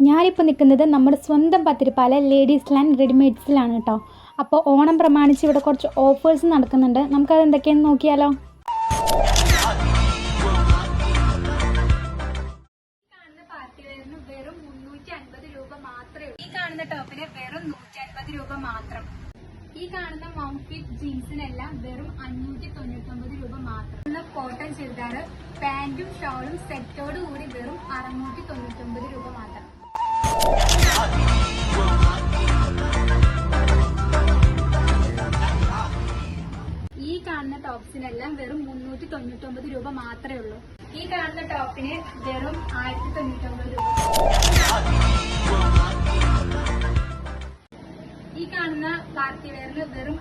ഞാനിപ്പോൾ നിൽക്കുന്നത് നമ്മുടെ സ്വന്തം പത്തിരിപ്പാല ലേഡീസ് ലാൻഡ് റെഡിമെയ്ഡ്സിലാണ് കേട്ടോ. അപ്പോൾ ഓണം പ്രമാണിച്ച് ഇവിടെ കുറച്ച് ഓഫേഴ്സ് നടക്കുന്നുണ്ട്. നമുക്കത് എന്തൊക്കെയാണെന്ന് നോക്കിയാലോ. വെറും 350 രൂപ മാത്രമേ ഉള്ളൂ. ഈ കാണുന്ന ടോപ്പിന് വെറും 150 രൂപ മാത്രം. ഈ കാണുന്ന മൗഫിറ്റ് ജീൻസിനെല്ലാം വെറും 599 രൂപ മാത്രം. കോട്ടൺ ചുരിദാർ പാന്റും ഷോളും സെറ്റോട് കൂടി വെറും 699 രൂപ മാത്രം. ഈ കാണുന്ന ടോപ്സിനെല്ലാം വെറും 399 രൂപ മാത്രമേ ഉള്ളൂ. ഈ കാണുന്ന ടോപ്പിന് വെറും 1099 രൂപ. ഈ കാണുന്ന പാർട്ടി വെയറിന് വെറും